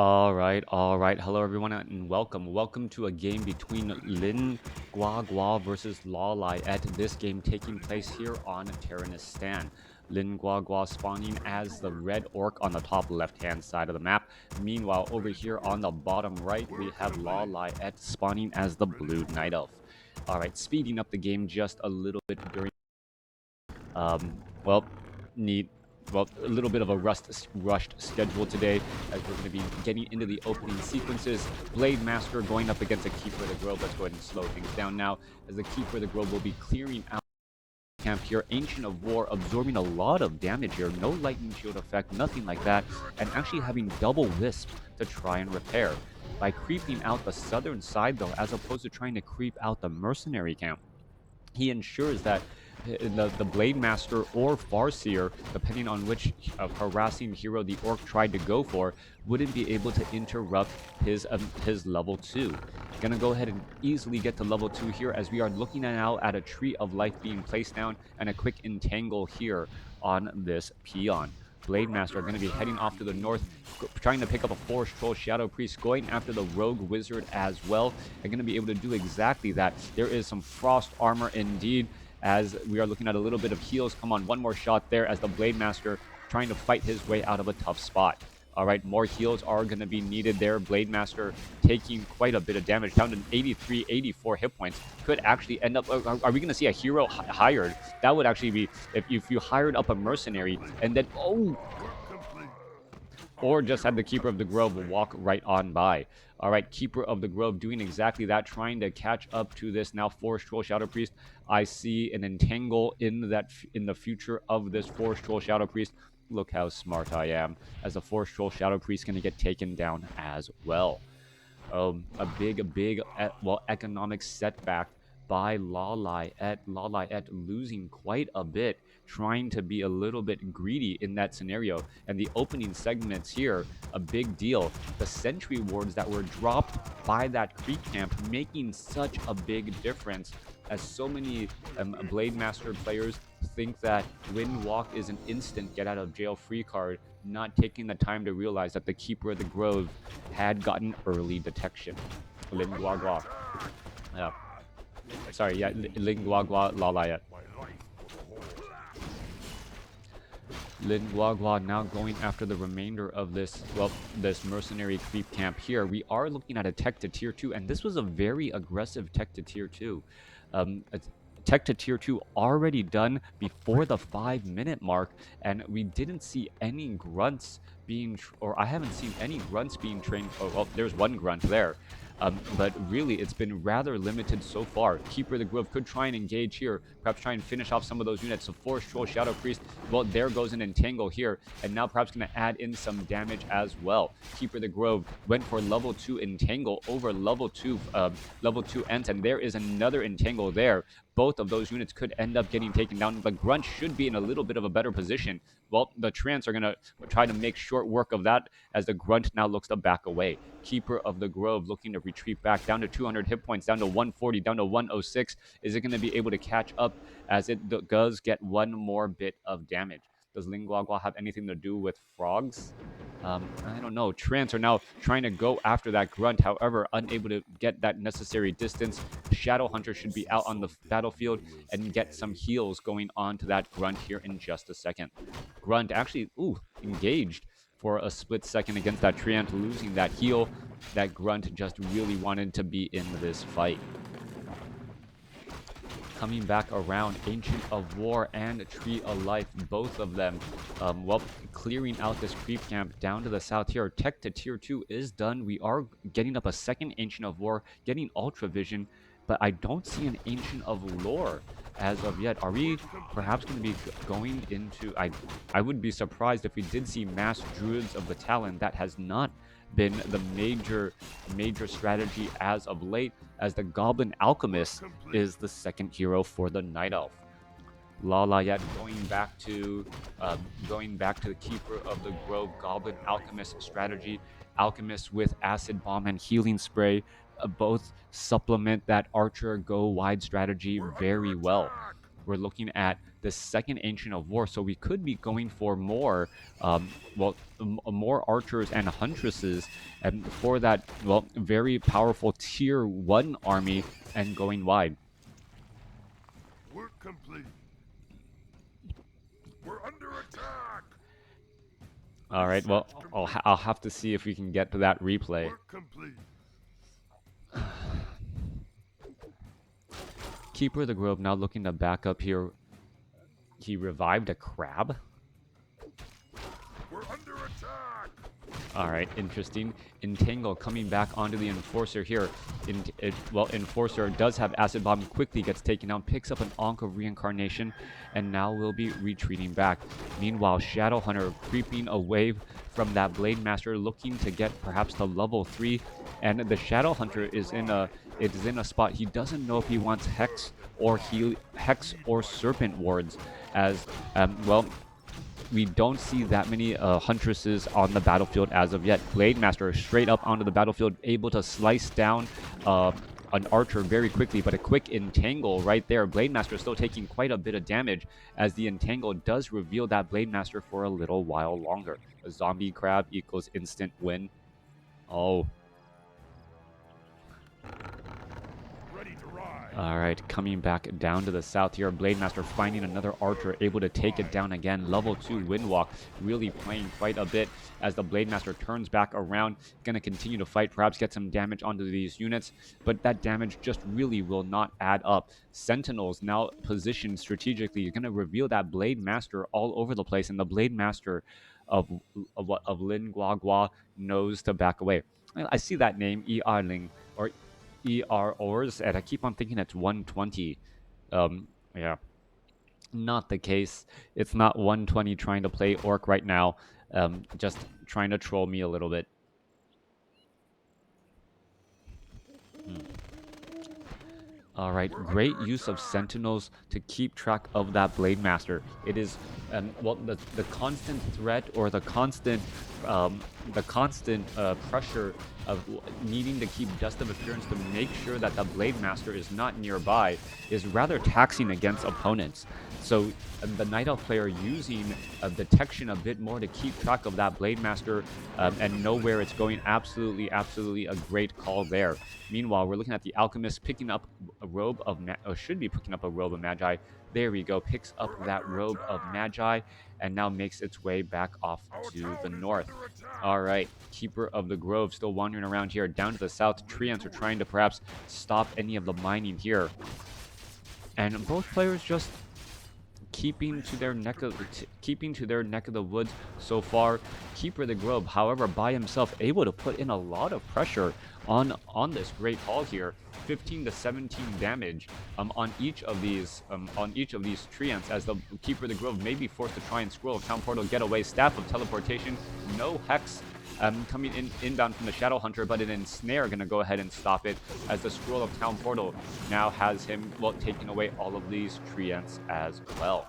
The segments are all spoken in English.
All right. Hello, everyone, and welcome to a game between Guagua versus LawLiet. This game taking place here on Terranistan. Guagua spawning as the red orc on the top left-hand side of the map. Meanwhile, over here on the bottom right, we have LawLiet spawning as the blue night elf. All right, speeding up the game just a little bit during well, need a little bit of a rushed schedule today as we're going to be getting into the opening sequences. Blade Master going up against a Keeper of the Grove. Let's go ahead and slow things down now as the Keeper of the Grove will be clearing out camp here. Ancient of War absorbing a lot of damage here. No lightning shield effect, nothing like that, and actually having double wisp to try and repair. By creeping out the southern side though, as opposed to trying to creep out the mercenary camp, he ensures that the Blade Master or Farseer, depending on which harassing hero the Orc tried to go for, wouldn't be able to interrupt his level 2. Gonna go ahead and easily get to level 2 here as we are looking now at a Tree of Life being placed down and a quick entangle here on this peon. Blade Master are going to be heading off to the north, trying to pick up a Forest Troll Shadow Priest, going after the Rogue Wizard as well. They're going to be able to do exactly that. There is some Frost Armor indeed, as we are looking at a little bit of heals. Come on, one more shot there as the Blade Master trying to fight his way out of a tough spot. All right, more heals are going to be needed there. Blade Master taking quite a bit of damage, down to 83, 84 hit points. Could actually end up... Are we going to see a hero hired? That would actually be... If you hired up a mercenary and then... Oh! Or just had the Keeper of the Grove walk right on by. All right, Keeper of the Grove doing exactly that, trying to catch up to this now Forest Troll Shadow Priest. I see an entangle in the future of this Forest Troll Shadow Priest. Look how smart I am, as the Forest Troll Shadow Priest going to get taken down as well. A big, economic setback by LawLiet. LawLiet losing quite a bit, trying to be a little bit greedy in that scenario. And the opening segments here, a big deal. The sentry wards that were dropped by that creep camp making such a big difference, as so many Blade Master players think that Wind Walk is an instant get out of jail free card, not taking the time to realize that the Keeper of the Grove had gotten early detection. Guagua. Yeah. Sorry, yeah, Guagua LawLiet. Guagua now going after the remainder of this, this mercenary creep camp here. We are looking at a tech to tier 2, and this was a very aggressive tech to tier 2. Tech to tier 2 already done before the 5-minute mark, and we didn't see any grunts being, or I haven't seen any grunts being trained. Oh, well, there's one grunt there. But really, it's been rather limited so far. Keeper of the Grove could try and engage here, perhaps try and finish off some of those units. So Forest Troll Shadow Priest, well, there goes an entangle here, and now perhaps going to add in some damage as well. Keeper of the Grove went for level 2 entangle over level 2 ents, and there is another entangle there. Both of those units could end up getting taken down. The Grunt should be in a little bit of a better position. Well, the Trance are going to try to make short work of that as the Grunt now looks to back away. Keeper of the Grove looking to retreat back down to 200 hit points, down to 140, down to 106. Is it going to be able to catch up as it does get one more bit of damage? Does Guagua have anything to do with frogs? I don't know. Trance are now trying to go after that Grunt, however, unable to get that necessary distance. Shadow Hunter should be out on the battlefield and get some heals going on to that Grunt here in just a second. Grunt actually, engaged for a split second against that Treant, losing that heal. That Grunt just really wanted to be in this fight. Coming back around, Ancient of War and Tree of Life, both of them, clearing out this creep camp down to the south here. Tech to tier 2 is done. We are getting up a second Ancient of War, getting Ultra Vision, but I don't see an Ancient of Lore as of yet. Are we perhaps going to be going into... I would be surprised if we did see Mass Druids of the Talon. That has not been the major strategy as of late, as the Goblin Alchemist is the second hero for the Night Elf. LawLiet going back to the Keeper of the Grove Goblin Alchemist strategy. Alchemist with Acid Bomb and Healing Spray both supplement that Archer go wide strategy very well. we're looking at the second Ancient of War, so we could be going for more, more archers and huntresses, and for that, well, very powerful tier 1 army, and going wide. Work complete. We're under attack. All right, well, I'll have to see if we can get to that replay. Work complete. Keeper of the Grove now looking to back up here. He revived a crab. We're under attack. All right, interesting. Entangle coming back onto the Enforcer here. Enforcer does have Acid Bomb, quickly gets taken down, picks up an Ankh of Reincarnation, and now will be retreating back. Meanwhile, Shadowhunter creeping away from that Blade Master, looking to get perhaps to level 3, and the Shadowhunter is in a spot he doesn't know if he wants Hex or Serpent Wards, as we don't see that many huntresses on the battlefield as of yet. Blade Master straight up onto the battlefield, able to slice down an archer very quickly, but a quick entangle right there. Blade Master still taking quite a bit of damage, as the entangle does reveal that Blade Master for a little while longer. A zombie crab equals instant win. Oh. Alright, coming back down to the south here. Blade Master finding another archer, able to take it down again. Level 2 Windwalk really playing quite a bit as the Blade Master turns back around. Going to continue to fight, perhaps get some damage onto these units, but that damage just really will not add up. Sentinels now positioned strategically. You're going to reveal that Blade Master all over the place, and the Blade Master of Lin Guagua knows to back away. I see that name, Ling, or Ors, and I keep on thinking it's 120. Yeah, not the case. It's not 120 trying to play Orc right now. Just trying to troll me a little bit. All right, great use of Sentinels to keep track of that Blade Master. It is, the constant threat, or the constant pressure of needing to keep Dust of Appearance to make sure that the Blade Master is not nearby is rather taxing against opponents. So the Night Elf player using detection a bit more to keep track of that Blade Master and know where it's going, absolutely a great call there. Meanwhile, we're looking at the Alchemist picking up a robe of, should be picking up a robe of Magi. There we go, picks up that robe of Magi, and now makes its way back off to the north. All right, Keeper of the Grove still wandering around here. Down to the south, Treants are trying to perhaps stop any of the mining here. And both players just keeping to their neck of the woods so far. Keeper of the Grove, however, by himself, able to put in a lot of pressure on this Great Hall here. 15 to 17 damage on each of these treants, as the Keeper of the Grove may be forced to try and scroll a Town Portal, get away. Staff of Teleportation, no Hex coming inbound from the Shadowhunter, but an Ensnare going to go ahead and stop it, as the Scroll of Town Portal now has him, taking away all of these treants as well.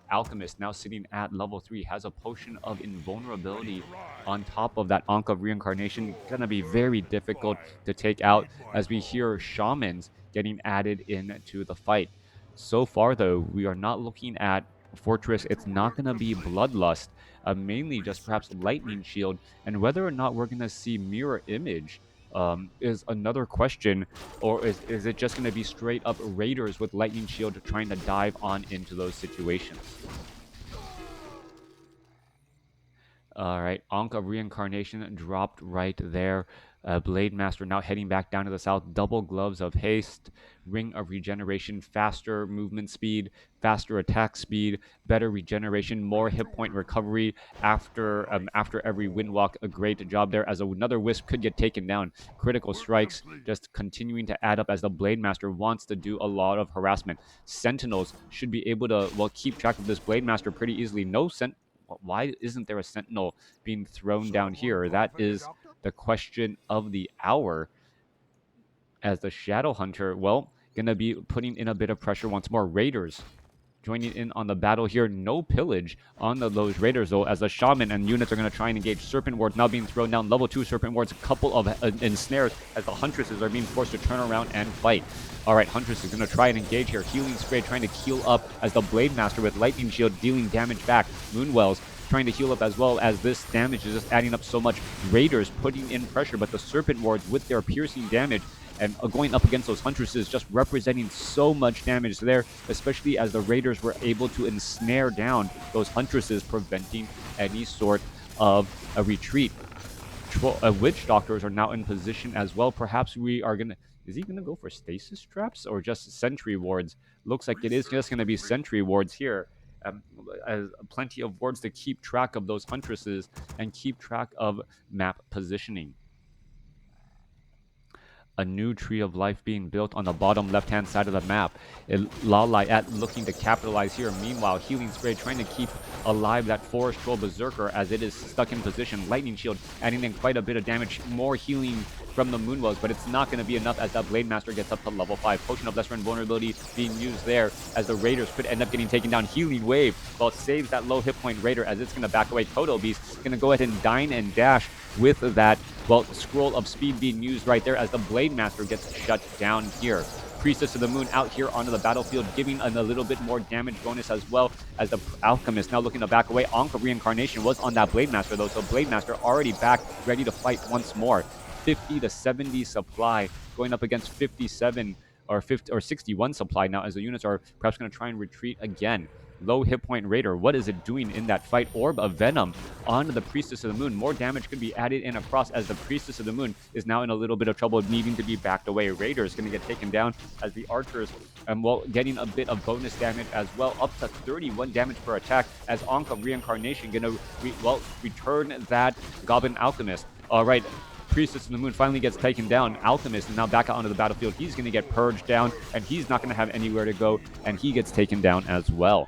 Alchemist now sitting at level 3, has a potion of invulnerability on top of that Ankh of Reincarnation. Gonna be very difficult to take out, as we hear shamans getting added into the fight. So far though, we are not looking at Fortress. It's not gonna be Bloodlust, mainly just perhaps Lightning Shield, and whether or not we're gonna see Mirror Image is another question, or is it just going to be straight up Raiders with Lightning Shield trying to dive on into those situations? All right, Ankh of Reincarnation dropped right there. Blade Master now heading back down to the south. Double Gloves of Haste, Ring of Regeneration, faster movement speed, faster attack speed, better regeneration, more hit point recovery after every Windwalk. A great job there, as another Wisp could get taken down. Critical strikes just continuing to add up, as the Blade Master wants to do a lot of harassment. Sentinels should be able to keep track of this Blade Master pretty easily. Why isn't there a Sentinel being thrown down here? That is the question of the hour, as the Shadowhunter, gonna be putting in a bit of pressure once more. Raiders joining in on the battle here. No pillage on those raiders, though, as the shaman and units are going to try and engage. Serpent wards now being thrown down. Level 2 serpent wards, a couple of ensnares as the huntresses are being forced to turn around and fight. All right, Huntress is going to try and engage here. Healing spray trying to heal up as the Blade Master with lightning shield dealing damage back. Moonwells trying to heal up as well, as this damage is just adding up so much. Raiders putting in pressure, but the serpent wards with their piercing damage and going up against those huntresses just representing so much damage there, especially as the raiders were able to ensnare down those huntresses, preventing any sort of a retreat. Witch doctors are now in position as well. Perhaps we are gonna, is he gonna go for stasis traps or just sentry wards? Looks like it is just gonna be sentry wards here. As plenty of wards to keep track of those huntresses and keep track of map positioning. A new tree of life being built on the bottom left-hand side of the map. LawLiet looking to capitalize here. Meanwhile, Healing Spray trying to keep alive that Forest Troll Berserker as it is stuck in position. Lightning Shield adding in quite a bit of damage. More healing from the Moonwells, but it's not going to be enough as that Blade Master gets up to level 5. Potion of Lesser Invulnerability being used there as the Raiders could end up getting taken down. Healing Wave, well, it saves that low hit point Raider as it's going to back away. Kodo Beast going to go ahead and dine and dash with that, well, scroll of speed being used right there as the Blade Master gets shut down here. Priestess of the Moon out here onto the battlefield, giving a little bit more damage bonus as well as the Alchemist now looking to back away. Ankh of Reincarnation was on that Blade Master though, so Blade Master already back, ready to fight once more. 50 to 70 supply going up against 57 or 50 or 61 supply now as the units are perhaps going to try and retreat again. Low hit point Raider, what is it doing in that fight? Orb of Venom onto the Priestess of the Moon. More damage could be added in across as the Priestess of the Moon is now in a little bit of trouble, needing to be backed away. Raider is going to get taken down as the archers, well, getting a bit of bonus damage as well, up to 31 damage per attack as Ankh of Reincarnation going to, return that Goblin Alchemist. All right. Priestess of the Moon finally gets taken down. Alchemist is now back out onto the battlefield. He's going to get purged down, and he's not going to have anywhere to go, and he gets taken down as well.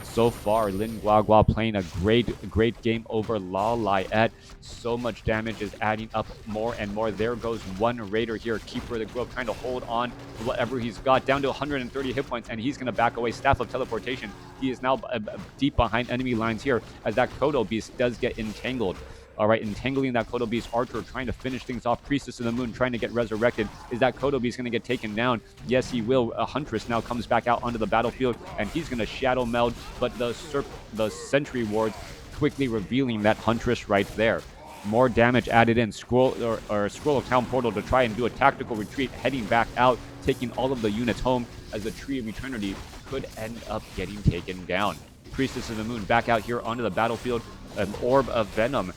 So far, Lin Guagua playing a great game over LawLiet. So much damage is adding up more and more. There goes one Raider here, Keeper of the Grove, trying to hold on to whatever he's got, down to 130 hit points, and he's going to back away. Staff of Teleportation. He is now deep behind enemy lines here as that Kodo Beast does get entangled. All right, entangling that Kodo Beast. Archer trying to finish things off. Priestess of the Moon trying to get resurrected. Is that Kodo Beast going to get taken down? Yes, he will. A Huntress now comes back out onto the battlefield, and he's going to Shadow Meld, but the Sentry Wards quickly revealing that Huntress right there. More damage added in. Scroll of Town Portal to try and do a tactical retreat, heading back out, taking all of the units home as the Tree of Eternity could end up getting taken down. Priestess of the Moon back out here onto the battlefield. An Orb of Venom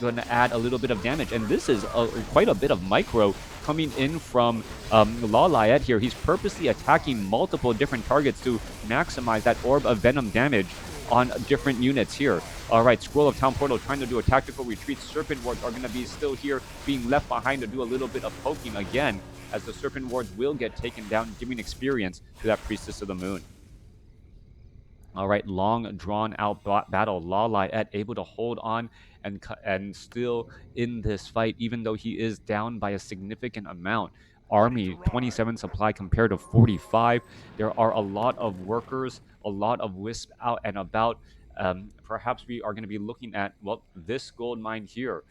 going to add a little bit of damage, and this is quite a bit of micro coming in from LawLiet here. He's purposely attacking multiple different targets to maximize that Orb of Venom damage on different units here. All right, Scroll of Town Portal trying to do a tactical retreat. Serpent Wards are going to be still here, being left behind to do a little bit of poking again, as the Serpent Wards will get taken down, giving experience to that Priestess of the Moon. All right, long drawn out battle. LawLiet able to hold on and still in this fight, even though he is down by a significant amount. Army 27 supply compared to 45. There are a lot of workers, a lot of wisp out and about. Perhaps we are going to be looking at, well, this gold mine here.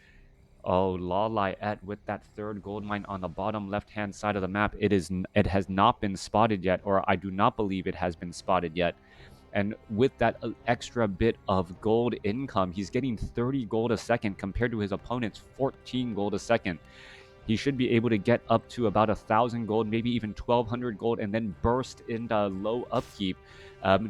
Oh, LawLiet with that third gold mine on the bottom left-hand side of the map. It has not been spotted yet, or I do not believe it has been spotted yet. And with that extra bit of gold income, he's getting 30 gold a second compared to his opponent's 14 gold a second. He should be able to get up to about 1,000 gold, maybe even 1,200 gold, and then burst into low upkeep,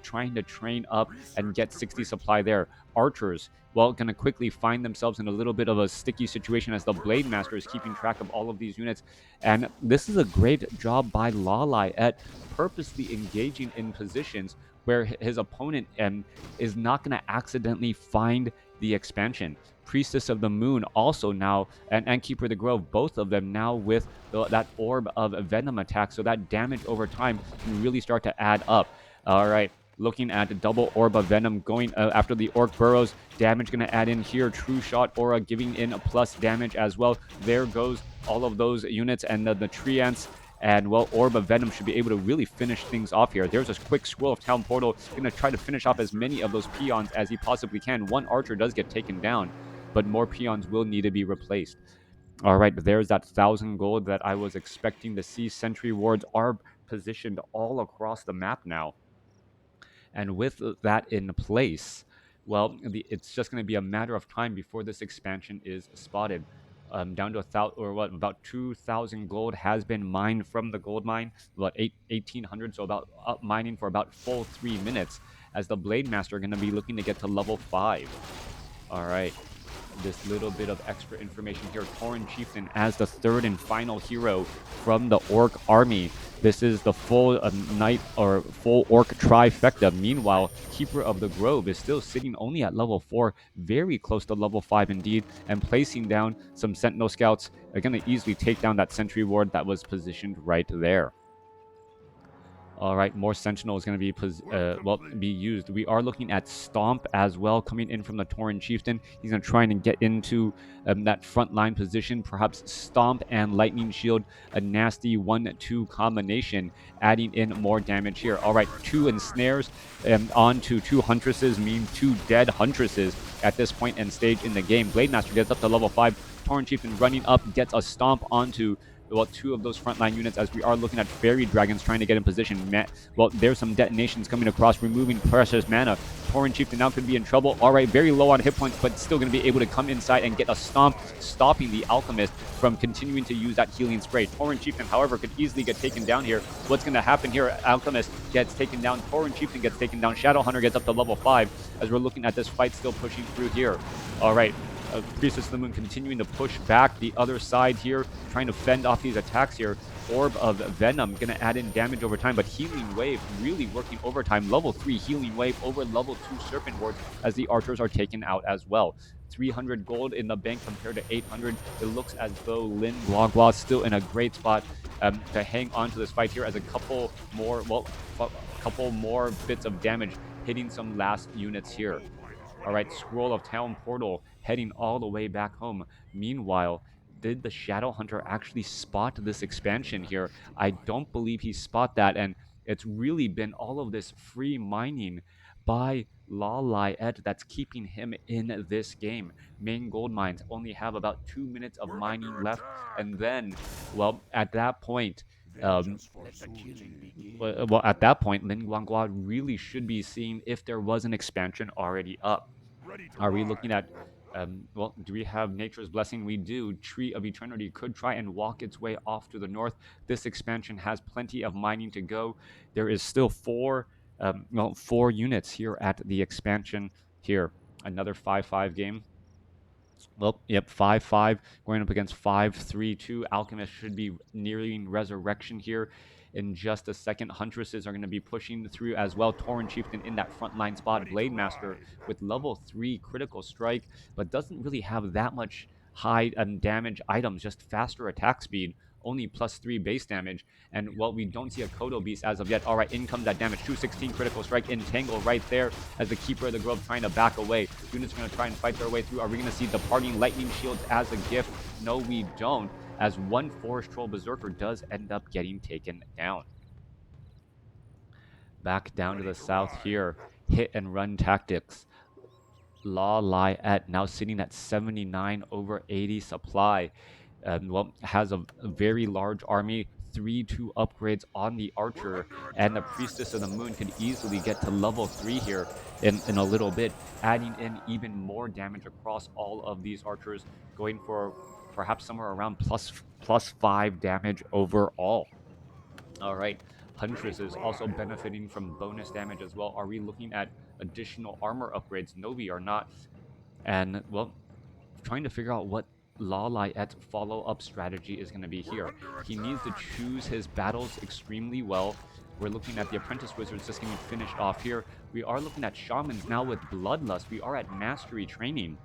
trying to train up and get 60 supply there. Archers, well, going to quickly find themselves in a little bit of a sticky situation as the Blade Master is keeping track of all of these units. And this is a great job by LawLiet, purposely engaging in positions where his opponent is not going to accidentally find the expansion. Priestess of the Moon also now, and Keeper of the Grove, both of them now with that Orb of Venom attack, so that damage over time can really start to add up. All right, looking at the double Orb of Venom going after the Orc Burrows. Damage going to add in here. True Shot Aura giving in a plus damage as well. There goes all of those units, and the Treants And, well, Orb of Venom should be able to really finish things off here. There's a quick scroll of Town Portal. Going to try to finish off as many of those peons as he possibly can. One archer does get taken down, but more peons will need to be replaced. All right, there's that 1,000 gold that I was expecting to see. Sentry wards are positioned all across the map now. And with that in place, well, it's just going to be a matter of time before this expansion is spotted. Down to about 2,000 gold has been mined from the gold mine. About 1,800, so about up mining for about full 3 minutes. As the Blade Master are going to be looking to get to level 5. All right, this little bit of extra information here. Tauren Chieftain as the third and final hero from the Orc army. This is the full knight or full Orc trifecta. Meanwhile, Keeper of the Grove is still sitting only at level 4, very close to level 5 indeed, and placing down some Sentinel Scouts are going to easily take down that Sentry Ward that was positioned right there. All right, more Sentinel is going to be used. We are looking at Stomp as well, coming in from the Tauren Chieftain. He's going to try and get into that front line position. Perhaps Stomp and Lightning Shield, a nasty 1-2 combination, adding in more damage here. All right, 2 ensnares onto 2 Huntresses mean 2 dead Huntresses at this point and stage in the game. Blade Master gets up to level 5. Tauren Chieftain running up, gets a Stomp onto 2 of those frontline units, as we are looking at Fairy Dragons trying to get in position. Well, there's some detonations coming across, removing precious mana. Tauren Chieftain now could be in trouble. All right, very low on hit points, but still going to be able to come inside and get a Stomp, stopping the Alchemist from continuing to use that healing spray. Tauren Chieftain, however, could easily get taken down here. What's going to happen here? Alchemist gets taken down. Tauren Chieftain gets taken down. Shadowhunter gets up to level 5, as we're looking at this fight still pushing through here. All right. Priestess of the Moon continuing to push back the other side here, trying to fend off these attacks here. Orb of Venom going to add in damage over time, but Healing Wave really working overtime. Level 3 Healing Wave over level 2 Serpent Wards as the archers are taken out as well. 300 gold in the bank compared to 800. It looks as though Lin Guagua still in a great spot to hang on to this fight here, as a couple more bits of damage hitting some last units here. All right, Scroll of Town Portal heading all the way back home. Meanwhile, did the Shadowhunter actually spot this expansion here? I don't believe he spot that, and it's really been all of this free mining by LawLiet that's keeping him in this game. Main gold mines only have about 2 minutes of mining left, and then, well, at that point, Lin Guangua really should be seeing if there was an expansion already up. Are we looking at, do we have Nature's Blessing? We do. Tree of Eternity could try and walk its way off to the north. This expansion has plenty of mining to go. There is still 4 units here at the expansion here. Another 5-5 game. Well, yep, 5-5 going up against 5-3-2. Alchemist should be nearing resurrection here in just a second. Huntresses are going to be pushing through as well. Tauren Chieftain in that frontline spot. Blade Master with level 3 critical strike, but doesn't really have that much high damage items, just faster attack speed. Only +3 base damage, and well, we don't see a Kodo Beast as of yet. All right, in comes that damage. 216 critical strike, entangle right there as the Keeper of the Grove trying to back away. Units are going to try and fight their way through. Are we going to see departing lightning shields as a gift? No, we don't, as one Forest Troll Berserker does end up getting taken down. Back down to the south here, hit and run tactics. LawLiet now sitting at 79 over 80 supply. Has a very large army, 3-2 upgrades on the Archer, and the Priestess of the Moon could easily get to level 3 here in a little bit, adding in even more damage across all of these Archers, going for perhaps somewhere around plus 5 damage overall. All right, Huntress is also benefiting from bonus damage as well. Are we looking at additional armor upgrades? No, we are not. And, well, trying to figure out what LawLiet's follow-up strategy is going to be here. He needs to choose his battles extremely well. We're looking at the Apprentice Wizards just getting finished off here. We are looking at Shamans now with Bloodlust. We are at Mastery Training.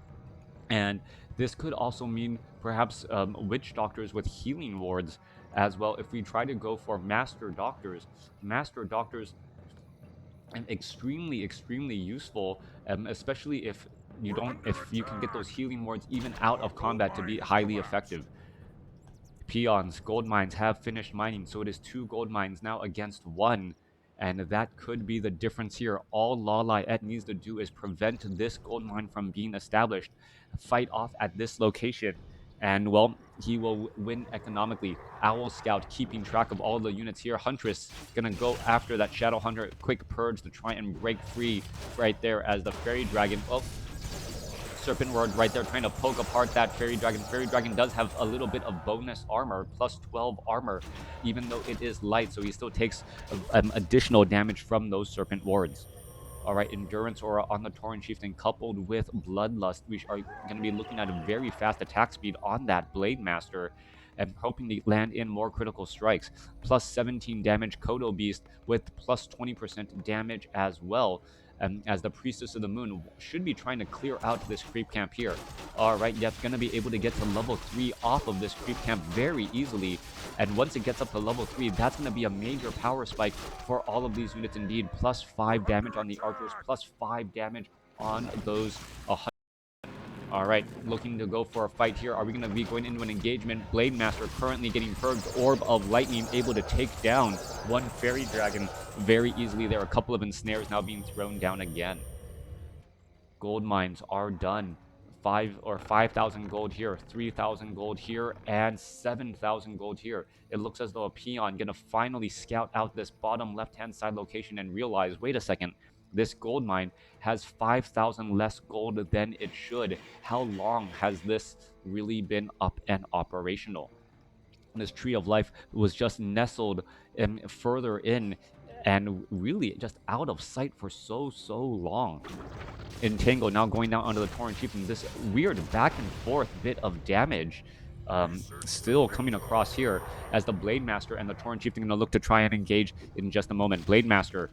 And this could also mean perhaps Witch Doctors with Healing Wards as well. If we try to go for Master Doctors extremely useful, especially if you can get those healing wards even out of combat to be highly effective. peons, gold mines have finished mining, so it is 2 gold mines now against 1. And that could be the difference here. All LawLiet needs to do is prevent this gold mine from being established, fight off at this location, and well, he will win economically. Owl Scout keeping track of all the units here. Huntress gonna go after that Shadow Hunter, quick purge to try and break free right there as the Fairy Dragon, oh, Serpent Ward right there trying to poke apart that Fairy Dragon. Fairy Dragon does have a little bit of bonus armor, plus 12 armor, even though it is light, so he still takes additional damage from those Serpent Wards. All right, Endurance Aura on the Tauren Chieftain coupled with Bloodlust. We are going to be looking at a very fast attack speed on that Blade Master and hoping to land in more critical strikes. Plus 17 damage Kodo Beast with plus 20% damage as well. As the Priestess of the Moon should be trying to clear out this creep camp here. All right, Yep, going to be able to get to level 3 off of this creep camp very easily. And once it gets up to level 3, that's going to be a major power spike for all of these units indeed. Plus 5 damage on the archers, plus 5 damage on those. All right, looking to go for a fight here. Are we going to be going into an engagement? Blade Master currently getting purged. Orb of Lightning able to take down one Fairy Dragon very easily. There are a couple of ensnares now being thrown down again. Gold mines are done. 5,000 gold here, 3,000 gold here, and 7,000 gold here. It looks as though a peon gonna finally scout out this bottom left-hand side location and realize, wait a second, this gold mine has 5,000 less gold than it should. How long has this really been up and operational? This Tree of Life was just nestled further in and really just out of sight for so long. Entangle now going down under the Tauren Chieftain. This weird back and forth bit of damage still coming across here as the Blade Master and the Tauren Chieftain going to look to try and engage in just a moment. Blade Master,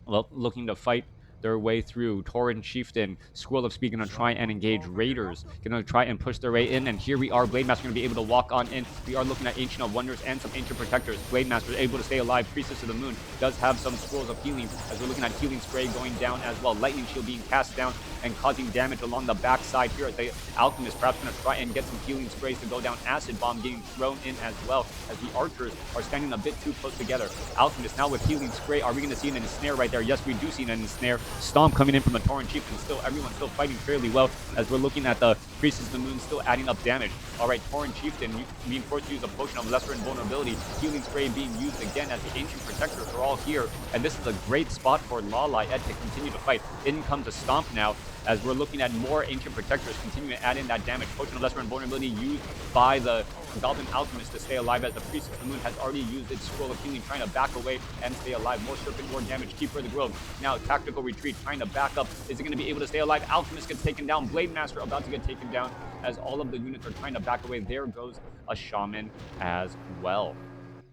well, looking to fight their way through. Tauren Chieftain, Scroll of Speed, going to try and engage Raiders. Going to try and push their way in, and here we are. Blade Master going to be able to walk on in. We are looking at Ancient of Wonders and some Ancient Protectors. Blade Master is able to stay alive. Priestess of the Moon does have some Scrolls of Healing, as we're looking at Healing Spray going down as well. Lightning Shield being cast down and causing damage along the backside here. The Alchemist perhaps going to try and get some Healing Sprays to go down. Acid Bomb getting thrown in as well, as the Archers are standing a bit too close together. Alchemist now with Healing Spray. Are we going to see an ensnare right there? Yes, we do see an ensnare. Stomp coming in from the Tauren Chieftain. Still, everyone's still fighting fairly well, as we're looking at the Priestess of the Moon still adding up damage. All right, Tauren Chieftain being forced to use a Potion of Lesser Invulnerability. Healing Spray being used again as the Ancient Protectors are all here. And this is a great spot for LawLiet to continue to fight. In comes a Stomp now, as we're looking at more Ancient Protectors continuing to add in that damage. Potion of Lesser Invulnerability used by the Goblin Alchemist to stay alive, as the Priestess of the Moon has already used its Scroll of Healing, trying to back away and stay alive. More Serpent, more damage. Keeper of the Grove now Tactical Retreat, trying to back up. Is it going to be able to stay alive? Alchemist gets taken down. Blade Master about to get taken down, as all of the units are trying to back away. There goes a Shaman as well.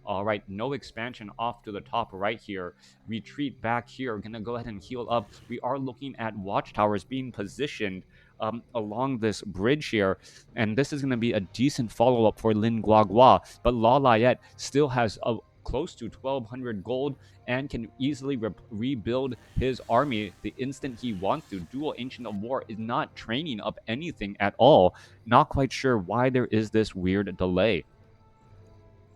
All right, no expansion off to the top right here. Retreat back here. We're going to go ahead and heal up. We are looking at watchtowers being positioned along this bridge here, and this is going to be a decent follow-up for Lin Guagua, but LawLiet still has close to 1,200 gold and can easily rebuild his army the instant he wants to. Dual Ancient of War is not training up anything at all. Not quite sure why there is this weird delay.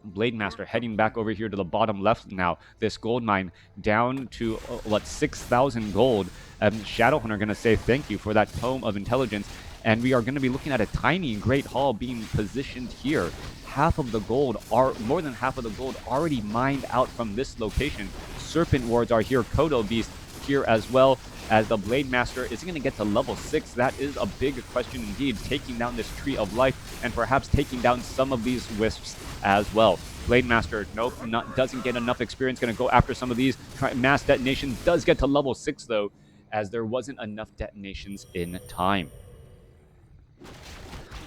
Blade Master heading back over here to the bottom left now. This gold mine down to, 6,000 gold. Shadowhunter going to say thank you for that Tome of Intelligence. And we are going to be looking at a tiny Great Hall being positioned here. Half of the gold, more than half of the gold already mined out from this location. Serpent Wards are here. Kodo Beast here as well, as the Blade Master is going to get to level 6. That is a big question indeed, taking down this Tree of Life and perhaps taking down some of these Wisps as well. Blade Master, nope, doesn't get enough experience. Going to go after some of these. Mass Detonation does get to level 6 though, as there wasn't enough detonations in time.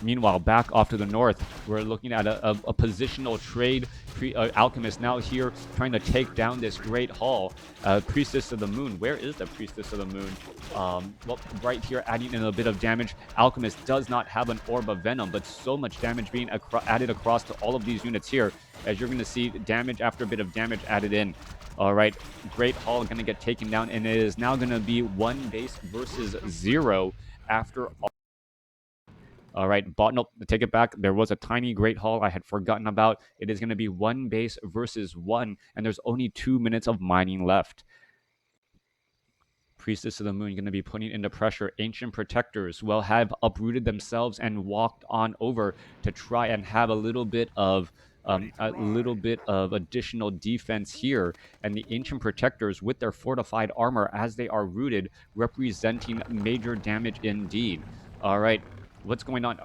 Meanwhile, back off to the north, we're looking at a positional trade. Alchemist now here trying to take down this Great Hall. Priestess of the Moon. Where is the Priestess of the Moon? Well, right here, adding in a bit of damage. Alchemist does not have an Orb of Venom, but so much damage being added across to all of these units here, as you're going to see damage after a bit of damage added in. All right, Great Hall going to get taken down, and it is now going to be 1 base versus 0 after all. All right, nope, take it back. There was a tiny Great Hall I had forgotten about. It is going to be one base versus one, and there's only 2 minutes of mining left. Priestess of the Moon going to be putting into pressure. Ancient Protectors will have uprooted themselves and walked on over to try and have a little bit of additional defense here. And the Ancient Protectors, with their fortified armor as they are rooted, representing major damage indeed. All right, what's going on?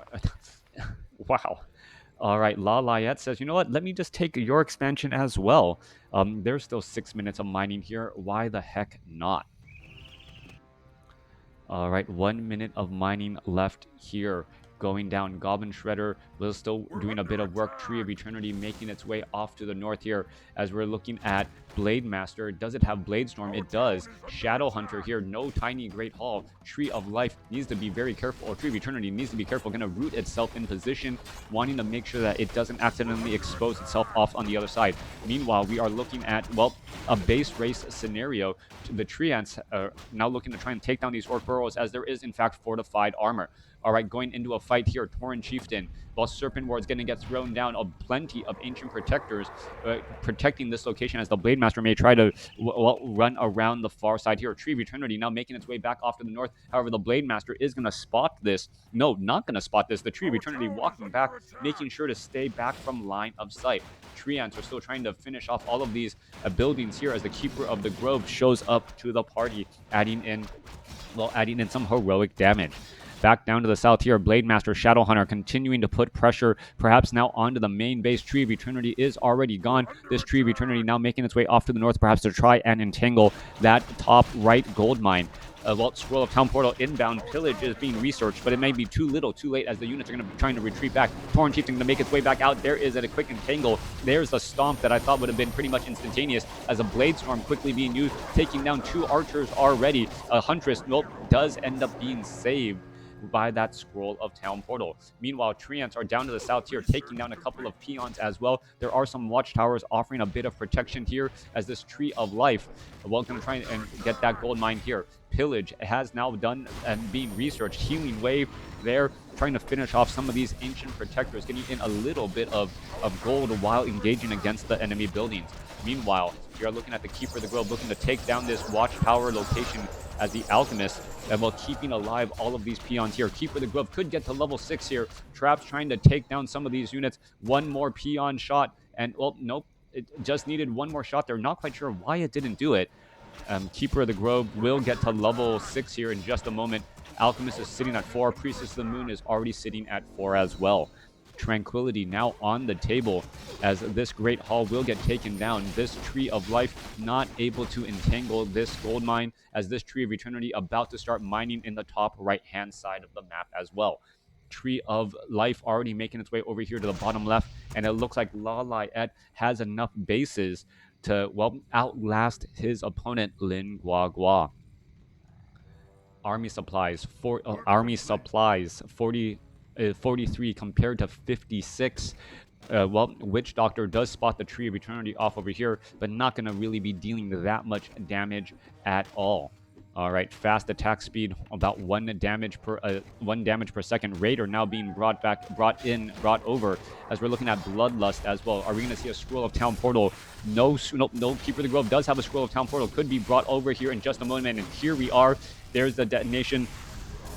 Wow. All right, LawLiet says, you know what? Let me just take your expansion as well. There's still 6 minutes of mining here. Why the heck not? All right, 1 minute of mining left here. Going down, Goblin Shredder will still doing a bit of work. Tree of Eternity making its way off to the north here as we're looking at Blade Master. Does it have Blade Storm? It does. Shadow Hunter here, no tiny Great Hall. Tree of Life needs to be very careful, or Tree of Eternity needs to be careful. Going to root itself in position, wanting to make sure that it doesn't accidentally expose itself off on the other side. Meanwhile, we are looking at, well, a base race scenario. The Tree Ants are now looking to try and take down these Orc Burrows as there is, in fact, fortified armor. All right, going into a fight here, Tauren Chieftain, while Serpent Ward's going to get thrown down, plenty of Ancient Protectors protecting this location as the Blade Master may try to run around the far side here. Tree of Eternity now making its way back off to the north. However, the Blade Master is going to spot this. No, not going to spot this. The Tree of Eternity walking back, making sure to stay back from line of sight. Tree Ants are still trying to finish off all of these buildings here as the Keeper of the Grove shows up to the party, adding in some heroic damage. Back down to the south here, Blade Master, Shadowhunter continuing to put pressure, perhaps now onto the main base. Tree of Eternity is already gone. This Tree of Eternity now making its way off to the north, perhaps to try and entangle that top right gold mine. Scroll of Town Portal inbound. Pillage is being researched, but it may be too little, too late, as the units are going to be trying to retreat back. Tauren Chieftain going to make its way back out. There is a quick entangle. There's the stomp that I thought would have been pretty much instantaneous, as a Blade Storm quickly being used, taking down 2 archers already. A Huntress, does end up being saved by that Scroll of Town Portal. Meanwhile, Tree Ants are down to the south here, taking down a couple of peons as well. There are some watchtowers offering a bit of protection here as this Tree of Life, going to try and get that gold mine here. Pillage has now done and being researched. Healing Wave there, trying to finish off some of these Ancient Protectors, getting in a little bit of gold while engaging against the enemy buildings. Meanwhile, we are looking at the Keeper of the Grove, looking to take down this watchtower location as the Alchemist, and while keeping alive all of these peons here. Keeper of the Grove could get to level 6 here. Traps trying to take down some of these units. One more peon shot, and, nope. It just needed one more shot. They're not quite sure why it didn't do it. Keeper of the Grove will get to level 6 here in just a moment. Alchemist is sitting at 4. Priestess of the Moon is already sitting at 4 as well. Tranquility now on the table as this Great Hall will get taken down. This Tree of Life not able to entangle this gold mine, as this Tree of Eternity about to start mining in the top right-hand side of the map as well. Tree of Life already making its way over here to the bottom left, and it looks like LawLiet has enough bases to, outlast his opponent, Lin Guagua. Army supplies, 43 compared to 56. Witch Doctor does spot the Tree of Eternity off over here, but not going to really be dealing that much damage at all. All right, fast attack speed, about 1 damage per second. Raider now being brought over as we're looking at Bloodlust as well. Are we going to see a Scroll of Town Portal? No. Keeper of the Grove does have a Scroll of Town Portal. Could be brought over here in just a moment, and here we are. There's the detonation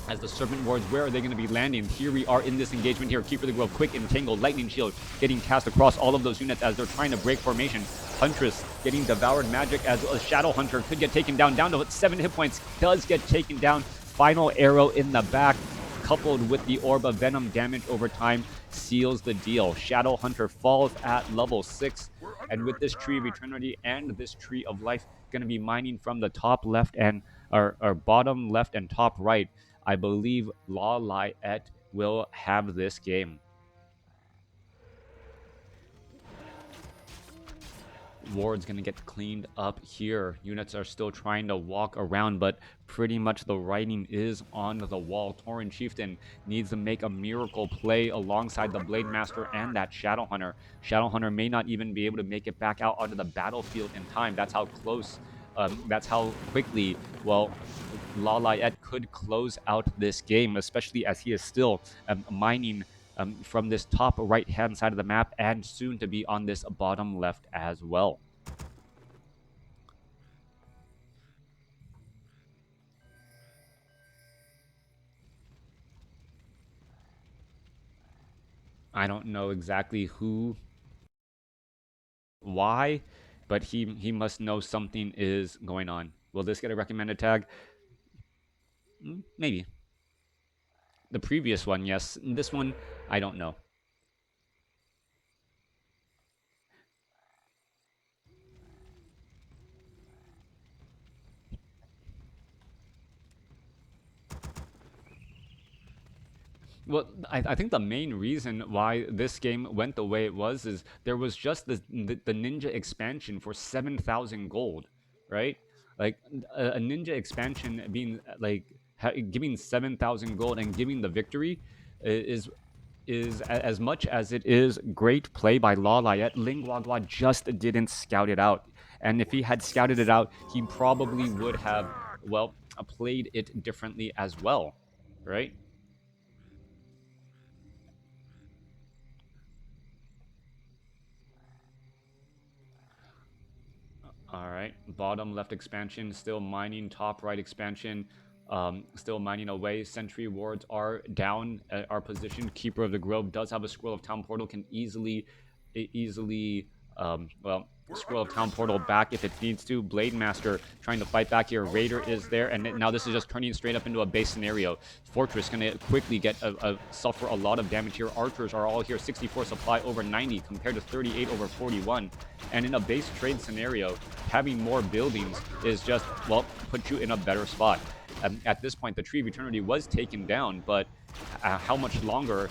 as the Serpent Wards. Where are they going to be landing? Here we are in this engagement here. Keeper of the Grove, quick entangle, lightning shield getting cast across all of those units as they're trying to break formation. Huntress getting devoured magic as a Shadow Hunter could get taken down to 7 hit points, does get taken down. Final arrow in the back, coupled with the Orb of Venom damage over time, seals the deal. Shadow Hunter falls at level 6, and with this Tree of Eternity and this Tree of Life going to be mining from the top left and or bottom left and top right, I believe LawLiet will have this game. Ward's going to get cleaned up here. Units are still trying to walk around, but pretty much the writing is on the wall. Tauren Chieftain needs to make a miracle play alongside the Blade Master and that Shadow Hunter. Shadow Hunter may not even be able to make it back out onto the battlefield in time. That's how close, that's how quickly, LawLiet could close out this game, especially as he is still mining from this top right-hand side of the map and soon to be on this bottom left as well. I don't know exactly why, but he must know something is going on. Will this get a recommended tag? Maybe. The previous one, yes. This one, I don't know. Well, I think the main reason why this game went the way it was is there was just the ninja expansion for 7,000 gold, right? Like a ninja expansion being like giving 7,000 gold and giving the victory is as much as it is great play by LawLiet, Guagua just didn't scout it out. And if he had scouted it out, he probably would have, well, played it differently as well, right? All right, bottom left expansion, still mining, top right expansion, still mining away. Sentry wards are down at our position. Keeper of the Grove does have a Scroll of Town Portal, can easily, well, Scroll of Town Portal back if it needs to. Blade Master trying to fight back here. Raider is there, and now this is just turning straight up into a base scenario. Fortress going to quickly get suffer a lot of damage here. Archers are all here. 64 supply over 90 compared to 38 over 41. And in a base trade scenario, having more buildings is just, well, put you in a better spot. At this point, the Tree of Eternity was taken down, but how much longer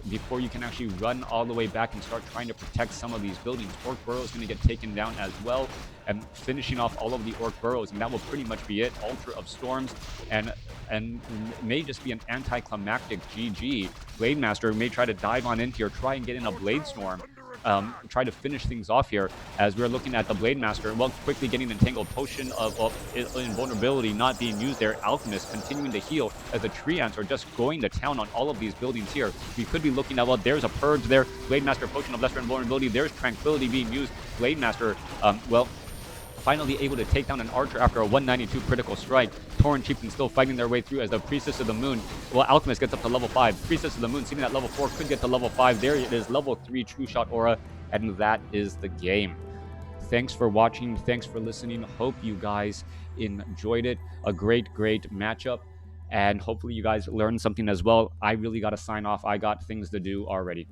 before you can actually run all the way back and start trying to protect some of these buildings? Orc Burrow is going to get taken down as well, and finishing off all of the Orc Burrows, and that will pretty much be it. Ultra of Storms, and may just be an anticlimactic GG. Blade Master may try to dive on in here, try and get in a Blade Storm. Try to finish things off here as we're looking at the Blade Master. Well, quickly getting entangled. Potion of invulnerability not being used there. Alchemist continuing to heal as the Tree Ants are just going to town on all of these buildings here. We could be looking at, well, there's a Purge there. Blade Master, Potion of Lesser Invulnerability. There's Tranquility being used. Blade Master, well, finally able to take down an Archer after a 192 critical strike. Tauren Chieftain still fighting their way through as the Priestess of the Moon. Well, Alchemist gets up to level 5. Priestess of the Moon sitting at level 4 could get to level 5. There it is, level 3 True Shot Aura, and that is the game. Thanks for watching. Thanks for listening. Hope you guys enjoyed it. A great matchup. And hopefully you guys learned something as well. I really got to sign off. I got things to do already.